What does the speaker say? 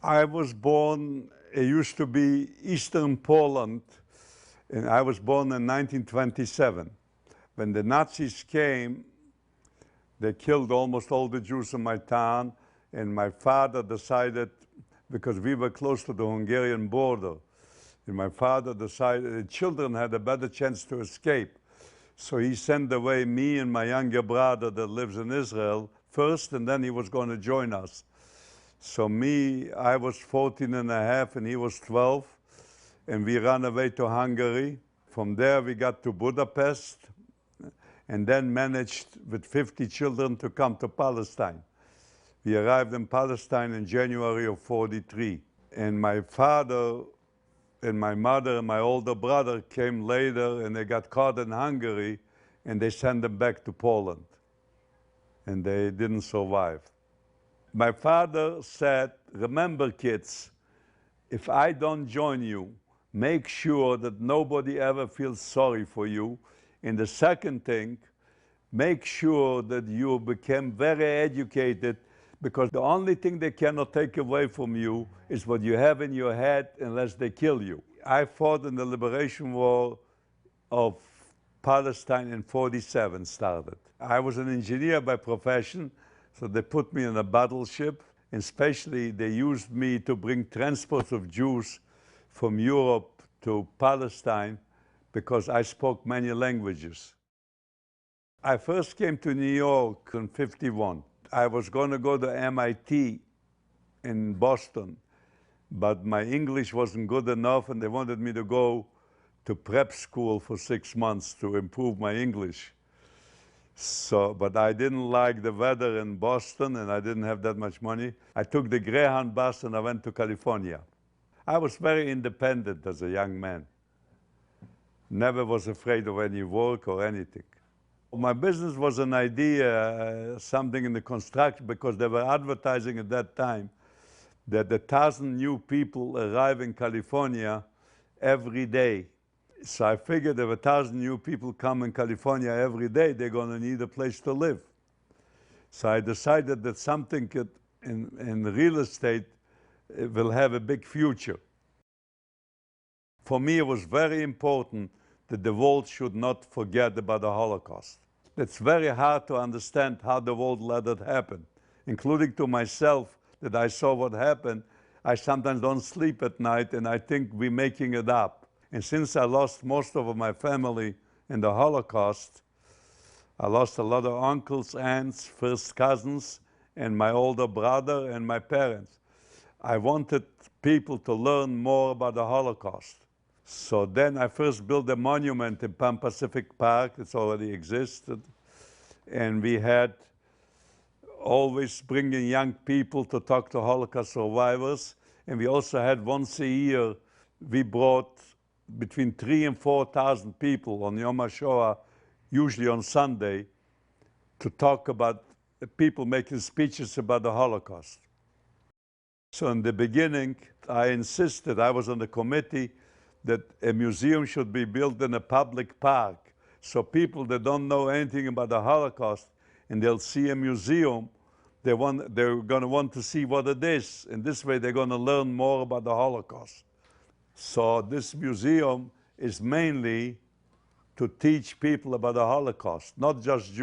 I was born, it used to be Eastern Poland, and I was born in 1927. When the Nazis came, they killed almost all the Jews in my town, and my father decided, because we were close to the Hungarian border, and my father decided the children had a better chance to escape. So he sent away me and my younger brother that lives in Israel first, and then he was going to join us. So I was 14 and a half, and he was 12, and we ran away to Hungary. From there, we got to Budapest, and then managed with 50 children to come to Palestine. We arrived in Palestine in January of '43, and my father and my mother and my older brother came later, and they got caught in Hungary, and they sent them back to Poland, and they didn't survive. My father said, remember kids, if I don't join you, make sure that nobody ever feels sorry for you. And the second thing, make sure that you become very educated, because the only thing they cannot take away from you is what you have in your head unless they kill you. I fought in the liberation war of Palestine in '47 started. I was an engineer by profession, so they put me in a battleship, and especially they used me to bring transports of Jews from Europe to Palestine because I spoke many languages. I first came to New York in '51. I was going to go to MIT in Boston, but my English wasn't good enough, and they wanted me to go to prep school for 6 months to improve my English. But I didn't like the weather in Boston, and I didn't have that much money. I took the Greyhound bus and I went to California. I was very independent as a young man. Never was afraid of any work or anything. My business was an idea, something in the construction, because they were advertising at that time that 1,000 new people arrive in California every day. So I figured if 1,000 new people come in California every day, they're going to need a place to live. So I decided that something in real estate will have a big future. For me, it was very important that the world should not forget about the Holocaust. It's very hard to understand how the world let it happen, including to myself, that I saw what happened. I sometimes don't sleep at night, and I think we're making it up. And since I lost most of my family in the Holocaust, I lost a lot of uncles, aunts, first cousins, and my older brother and my parents. I wanted people to learn more about the Holocaust. So then I first built a monument in Pan Pacific Park. It's already existed. And we had always bringing young people to talk to Holocaust survivors. And we also had once a year, we brought between 3,000 and 4,000 people on Yom HaShoah, usually on Sunday, to talk about people making speeches about the Holocaust. So in the beginning, I insisted, I was on the committee, that a museum should be built in a public park. So people that don't know anything about the Holocaust, and they'll see a museum, they're going to want to see what it is. And this way, they're going to learn more about the Holocaust. So this museum is mainly to teach people about the Holocaust, not just Jews.